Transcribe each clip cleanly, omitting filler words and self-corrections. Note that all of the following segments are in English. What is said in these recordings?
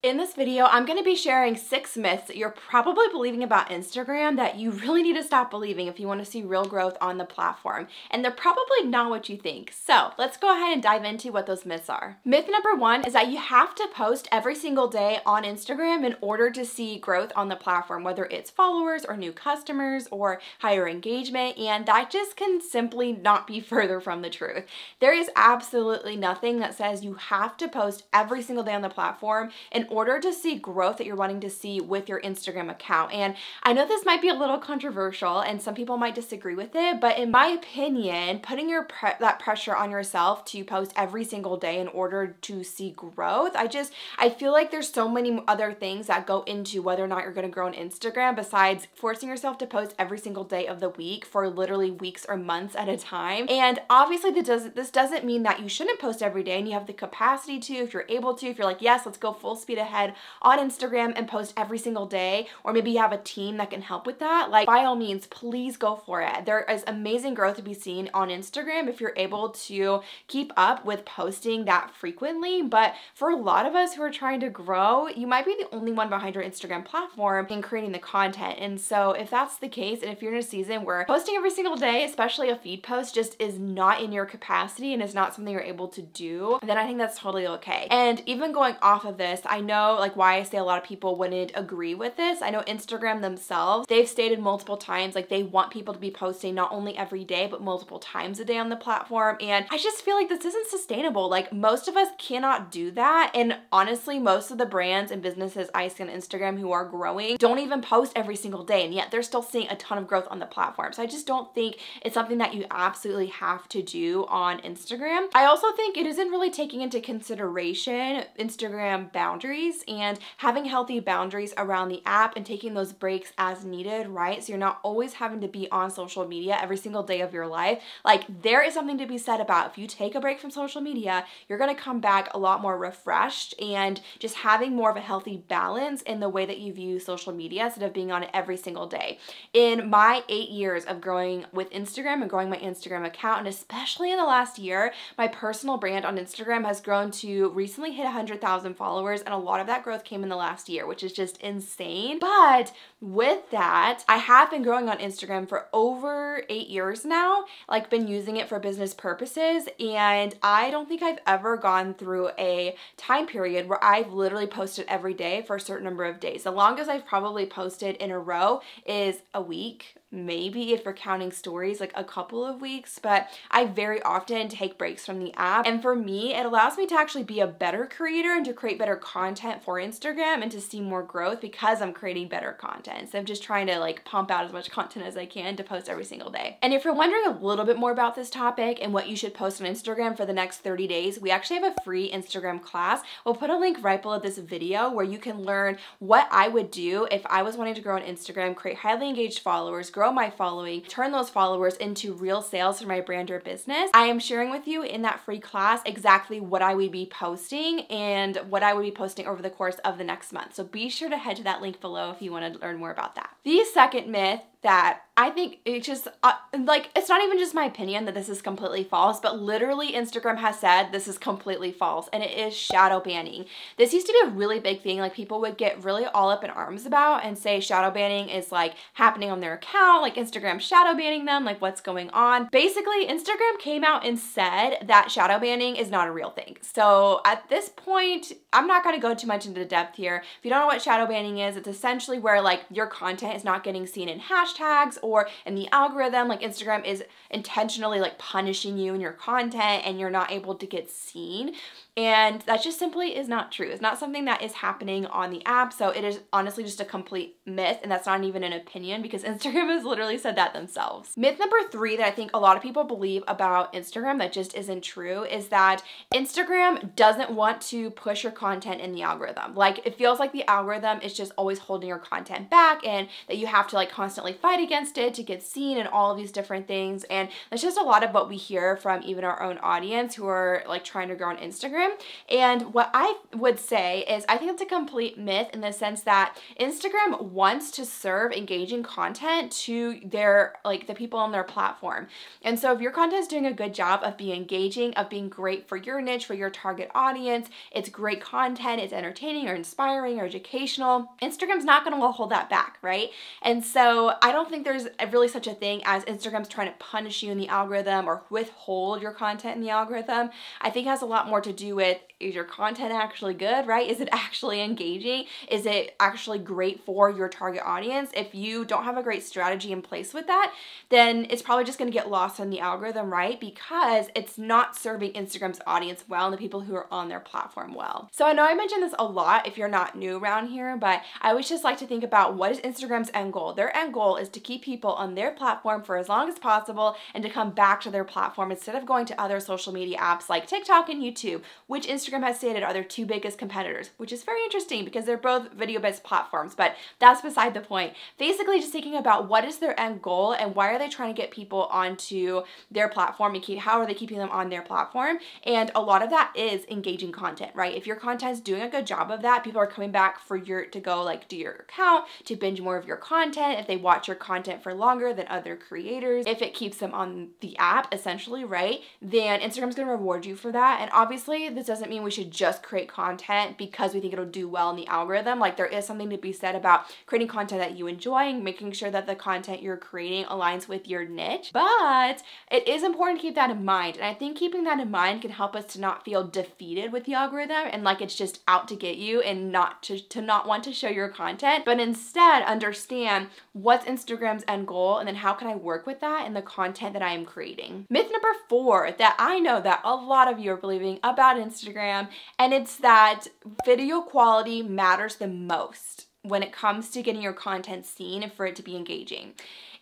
In this video, I'm going to be sharing 6 myths that you're probably believing about Instagram that you really need to stop believing if you want to see real growth on the platform. And they're probably not what you think. So let's go ahead and dive into what those myths are. Myth number 1 is that you have to post every single day on Instagram in order to see growth on the platform, whether it's followers or new customers or higher engagement. And that just can simply not be further from the truth. There is absolutely nothing that says you have to post every single day on the platform in order to see growth that you're wanting to see with your Instagram account. And I know this might be a little controversial and some people might disagree with it, but in my opinion, putting that pressure on yourself to post every single day in order to see growth, I feel like there's so many other things that go into whether or not you're going to grow on Instagram besides forcing yourself to post every single day of the week for literally weeks or months at a time. And obviously this doesn't mean that you shouldn't post every day and you have the capacity to, if you're able to, if you're like, yes, let's go full speed ahead on Instagram and post every single day, or maybe you have a team that can help with that, like by all means, please go for it. There is amazing growth to be seen on Instagram if you're able to keep up with posting that frequently. But for a lot of us who are trying to grow, you might be the only one behind your Instagram platform in creating the content. And so if that's the case, and if you're in a season where posting every single day, especially a feed post, just is not in your capacity and is not something you're able to do, then I think that's totally okay. And even going off of this, I know like why I say a lot of people wouldn't agree with this. I know Instagram themselves, they've stated multiple times like they want people to be posting not only every day but multiple times a day on the platform, and I just feel like this isn't sustainable. Like most of us cannot do that, and honestly most of the brands and businesses I see on Instagram who are growing don't even post every single day, and yet they're still seeing a ton of growth on the platform. So I just don't think it's something that you absolutely have to do on Instagram. I also think it isn't really taking into consideration Instagram boundaries and having healthy boundaries around the app and taking those breaks as needed, right? So you're not always having to be on social media every single day of your life. Like there is something to be said about if you take a break from social media, you're gonna come back a lot more refreshed and just having more of a healthy balance in the way that you view social media instead of being on it every single day. In my 8 years of growing with Instagram and growing my Instagram account, and especially in the last year, my personal brand on Instagram has grown to recently hit 100,000 followers, and a lot of that growth came in the last year, which is just insane. But with that, I have been growing on Instagram for over 8 years now, like been using it for business purposes, and I don't think I've ever gone through a time period where I've literally posted every day for a certain number of days. The longest I've probably posted in a row is a week, maybe if we're counting stories, like a couple of weeks, but I very often take breaks from the app. And for me, it allows me to actually be a better creator and to create better content for Instagram and to see more growth because I'm creating better content. So I'm just trying to like pump out as much content as I can to post every single day. And if you're wondering a little bit more about this topic and what you should post on Instagram for the next 30 days, we actually have a free Instagram class. We'll put a link right below this video where you can learn what I would do if I was wanting to grow on Instagram, create highly engaged followers, grow my following, turn those followers into real sales for my brand or business. I am sharing with you in that free class exactly what I would be posting and what I would be posting over the course of the next month. So be sure to head to that link below if you want to learn more about that. The second myth that I think it's just like, it's not even just my opinion that this is completely false, but literally Instagram has said this is completely false, and it is shadow banning. This used to be a really big thing, like people would get really all up in arms about and say shadow banning is like happening on their account, like Instagram shadow banning them, like what's going on. Basically, Instagram came out and said that shadow banning is not a real thing. So at this point, I'm not gonna go too much into depth here. If you don't know what shadow banning is, it's essentially where like your content is not getting seen in hashtags or in the algorithm. Like Instagram is intentionally like punishing you in your content and you're not able to get seen. And that just simply is not true. It's not something that is happening on the app. So it is honestly just a complete myth, and that's not even an opinion because Instagram has literally said that themselves. Myth number 3 that I think a lot of people believe about Instagram that just isn't true is that Instagram doesn't want to push your content in the algorithm. Like it feels like the algorithm is just always holding your content back and that you have to like constantly fight against it to get seen and all of these different things. And that's just a lot of what we hear from even our own audience who are like trying to grow on Instagram. Instagram. And what I would say is I think it's a complete myth in the sense that Instagram wants to serve engaging content to their, like, the people on their platform. And so if your content is doing a good job of being engaging, of being great for your niche, for your target audience, it's great content, it's entertaining or inspiring or educational, Instagram's not going to hold that back, right? And so I don't think there's really such a thing as Instagram's trying to punish you in the algorithm or withhold your content in the algorithm. I think it has a lot more to do with, is your content actually good, right? Is it actually engaging? Is it actually great for your target audience? If you don't have a great strategy in place with that, then it's probably just going to get lost in the algorithm, right? Because it's not serving Instagram's audience well and the people who are on their platform well. So I know I mentioned this a lot if you're not new around here, but I always just like to think about what is Instagram's end goal. Their end goal is to keep people on their platform for as long as possible and to come back to their platform instead of going to other social media apps like TikTok and YouTube, which Instagram has stated are their two biggest competitors, which is very interesting because they're both video-based platforms, but that's beside the point. Basically just thinking about what is their end goal and why are they trying to get people onto their platform and how are they keeping them on their platform? And a lot of that is engaging content, right? If your content is doing a good job of that, people are coming back for to go like do your account, to binge more of your content, if they watch your content for longer than other creators, if it keeps them on the app essentially, right? Then Instagram's gonna reward you for that. And obviously this doesn't mean we should just create content because we think it'll do well in the algorithm. Like there is something to be said about creating content that you enjoy and making sure that the content you're creating aligns with your niche. But it is important to keep that in mind. And I think keeping that in mind can help us to not feel defeated with the algorithm and like it's just out to get you and not to not want to show your content, but instead understand what's Instagram's end goal and then how can I work with that in the content that I am creating. Myth number 4 that I know that a lot of you are believing about Instagram, and it's that video quality matters the most when it comes to getting your content seen and for it to be engaging.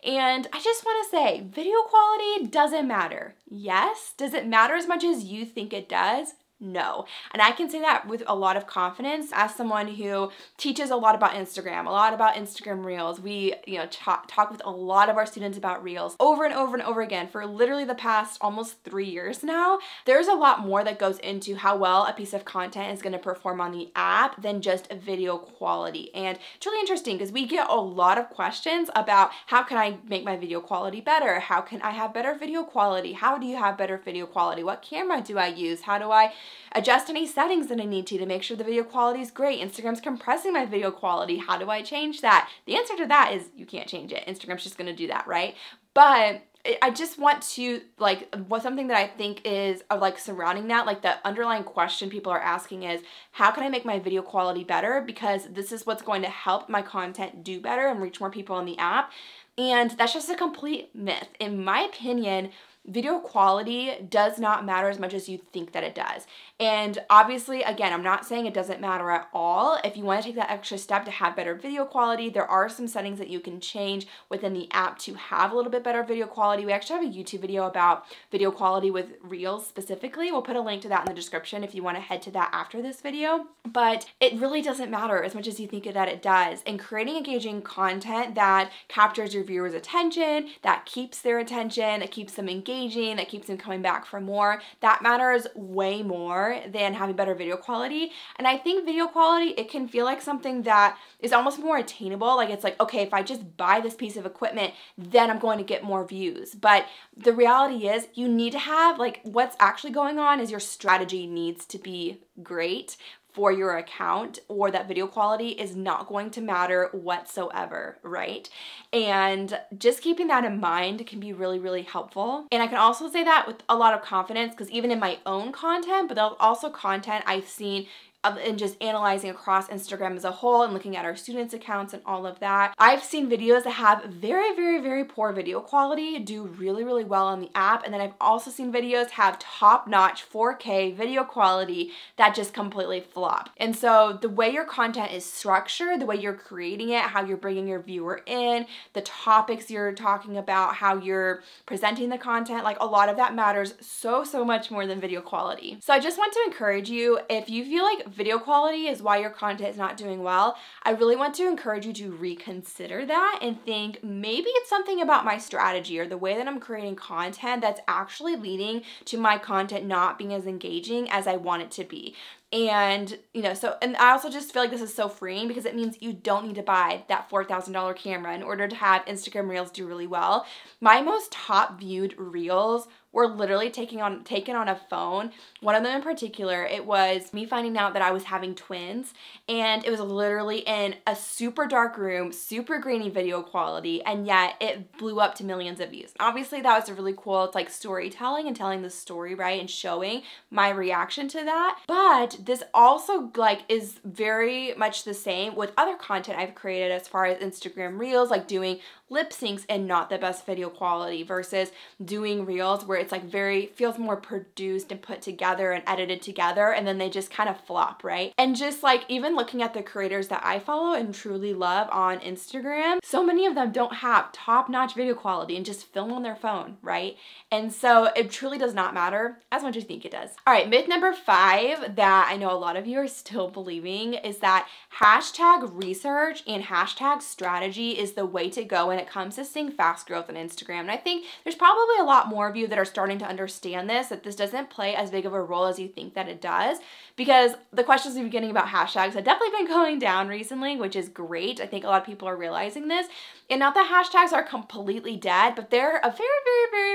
And I just want to say, video quality doesn't matter. Yes, does it matter as much as you think it does? No. And I can say that with a lot of confidence as someone who teaches a lot about Instagram, a lot about Instagram Reels. We, talk with a lot of our students about Reels over and over and over again for literally the past almost 3 years now. There's a lot more that goes into how well a piece of content is going to perform on the app than just video quality. And it's really interesting because we get a lot of questions about how can I make my video quality better? How can I have better video quality? How do you have better video quality? What camera do I use? How do I adjust any settings that I need to make sure the video quality is great? Instagram's compressing my video quality. How do I change that? The answer to that is you can't change it. Instagram's just going to do that, right? But I just want to, something that I think is surrounding that, like the underlying question people are asking is, how can I make my video quality better? Because this is what's going to help my content do better and reach more people on the app. And that's just a complete myth. In my opinion, video quality does not matter as much as you think that it does. And obviously, again, I'm not saying it doesn't matter at all. If you want to take that extra step to have better video quality, there are some settings that you can change within the app to have a little bit better video quality. We actually have a YouTube video about video quality with Reels specifically. We'll put a link to that in the description if you want to head to that after this video. But it really doesn't matter as much as you think that it does. And creating engaging content that captures your viewers' attention, that keeps their attention, that keeps them engaging, that keeps them coming back for more, that matters way more than having better video quality. And I think video quality, it can feel like something that is almost more attainable. Like it's like, okay, if I just buy this piece of equipment, then I'm going to get more views. But the reality is you need to have, what's actually going on is your strategy needs to be great for your account, or that video quality is not going to matter whatsoever, right? And just keeping that in mind can be really, really helpful. And I can also say that with a lot of confidence because even in my own content, but there's also content I've seen and just analyzing across Instagram as a whole and looking at our students' accounts and all of that. I've seen videos that have very, very, very poor video quality do really, really well on the app. And then I've also seen videos have top-notch 4K video quality that just completely flop. And so the way your content is structured, the way you're creating it, how you're bringing your viewer in, the topics you're talking about, how you're presenting the content, a lot of that matters so, so much more than video quality. So I just want to encourage you, if you feel like video quality is why your content is not doing well, I really want to encourage you to reconsider that and think maybe it's something about my strategy or the way that I'm creating content that's actually leading to my content not being as engaging as I want it to be. And, you know, and I also just feel like this is so freeing because it means you don't need to buy that $4,000 camera in order to have Instagram Reels do really well. My most top viewed Reels were literally taken on a phone. One of them in particular, it was me finding out that I was having twins, and it was literally in a super dark room, super grainy video quality, and yet it blew up to millions of views. Obviously that was really cool. It's like storytelling and telling the story, right, and showing my reaction to that. But this also like is very much the same with other content I've created as far as Instagram Reels, like doing lip syncs and not the best video quality versus doing Reels where it's like feels more produced and put together and edited together, and then they just kind of flop, right? And just like even looking at the creators that I follow and truly love on Instagram, so many of them don't have top-notch video quality and just film on their phone, right? And so it truly does not matter as much as you think it does. All right, myth number 5 that I know a lot of you are still believing is that hashtag research and hashtag strategy is the way to go when it comes to seeing fast growth on Instagram. And I think there's probably a lot more of you that are starting to understand this, that this doesn't play as big of a role as you think that it does, because the questions we've been getting about hashtags have definitely been going down recently, which is great. I think a lot of people are realizing this. And not that hashtags are completely dead, but they're a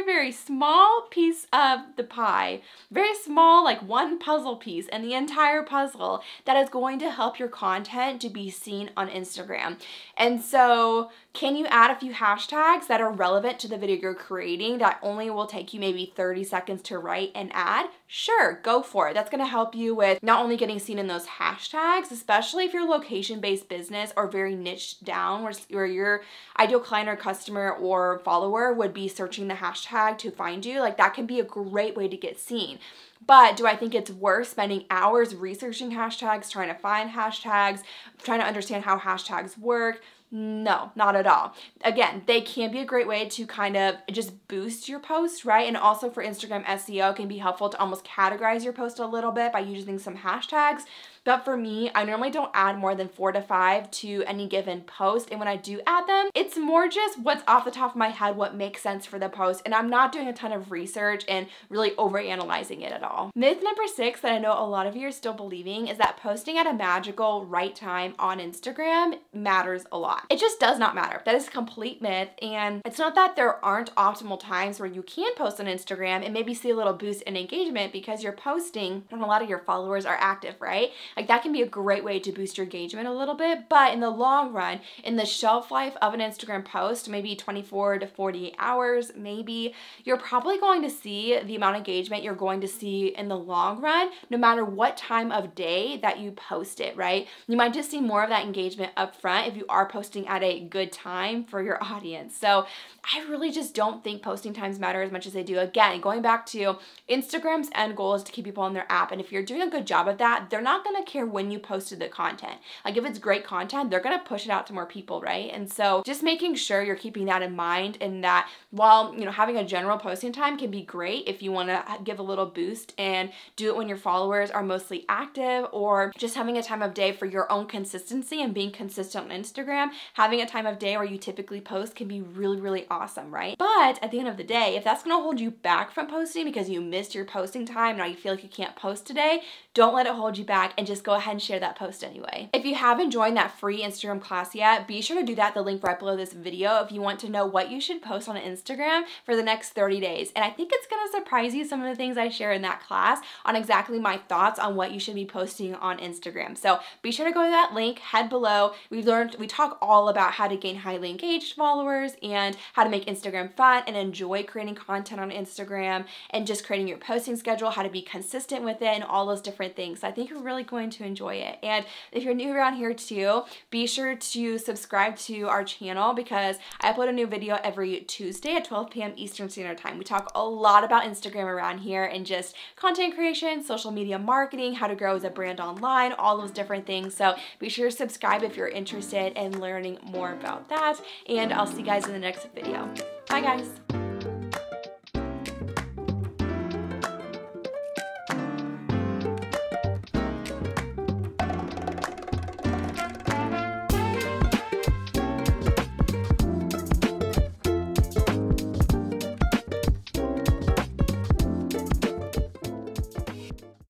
very small piece of the pie, very small, like one puzzle piece in the entire puzzle that is going to help your content to be seen on Instagram. And so can you add a few hashtags that are relevant to the video you're creating that only will take you maybe 30 seconds to write and add? Sure, go for it. That's gonna help you with not only getting seen in those hashtags, especially if you're a location-based business or very niched down where your ideal client or customer or follower would be searching the hashtag to find you. Like that can be a great way to get seen. But do I think it's worth spending hours researching hashtags, trying to find hashtags, trying to understand how hashtags work? No, not at all. Again, they can be a great way to kind of just boost your post, right? And also for Instagram SEO, it can be helpful to almost categorize your post a little bit by using some hashtags. But for me, I normally don't add more than 4 to 5 to any given post. And when I do add them, it's more just what's off the top of my head, what makes sense for the post. And I'm not doing a ton of research and really overanalyzing it at all. Myth number 6 that I know a lot of you are still believing is that posting at a magical right time on Instagram matters a lot. It just does not matter. That is a complete myth. And it's not that there aren't optimal times where you can post on Instagram and maybe see a little boost in engagement because you're posting when a lot of your followers are active, right? Like that can be a great way to boost your engagement a little bit, but in the long run, in the shelf life of an Instagram post, maybe 24 to 48 hours, maybe, you're probably going to see the amount of engagement you're going to see in the long run, no matter what time of day that you post it, right? You might just see more of that engagement up front if you are posting at a good time for your audience. So I really just don't think posting times matter as much as they do. Again, going back to Instagram's end goal is to keep people on their app. And if you're doing a good job of that, they're not going to care when you posted the content. Like if it's great content, they're going to push it out to more people, right? And so just making sure you're keeping that in mind, and that while, you know, having a general posting time can be great if you want to give a little boost and do it when your followers are mostly active, or just having a time of day for your own consistency and being consistent on Instagram, having a time of day where you typically post can be really awesome, right? But at the end of the day, if that's going to hold you back from posting because you missed your posting time, now you feel like you can't post today, don't let it hold you back and just go ahead and share that post anyway. If you haven't joined that free Instagram class yet, be sure to do that, the link right below this video, if you want to know what you should post on Instagram for the next 30 days. And I think it's going to surprise you, some of the things I share in that class on exactly my thoughts on what you should be posting on Instagram. So be sure to go to that link, head below. We talk all about how to gain highly engaged followers and how to make Instagram fun and enjoy creating content on Instagram, and just creating your posting schedule, how to be consistent with it, and all those different things. So I think you're really going to enjoy it. And if you're new around here too, be sure to subscribe to our channel because I upload a new video every Tuesday at 12 p.m. Eastern Standard Time. We talk a lot about Instagram around here and just content creation, social media marketing, how to grow as a brand online, all those different things. So be sure to subscribe if you're interested in learning more about that. And I'll see you guys in the next video. Bye guys.